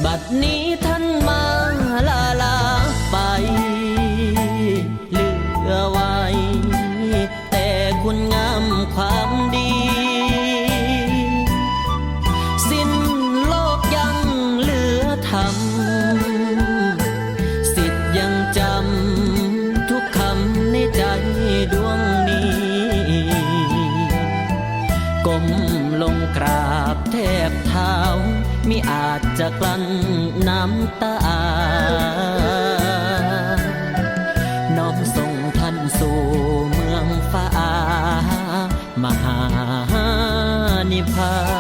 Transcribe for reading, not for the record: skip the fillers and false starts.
บัดนี้ท่านมาลาไปเหลือไว้แต่คุณงามความดีสิ้นโลกยังเหลือธรรมสิทธิ์ยังจำทุกคำในใจดวงนี้ก้มลงกราบแทบเท้ามิอาจจะกลั้นน้ำตาน้อมส่งท่านสู่เมืองฟ้ามหานิพพาน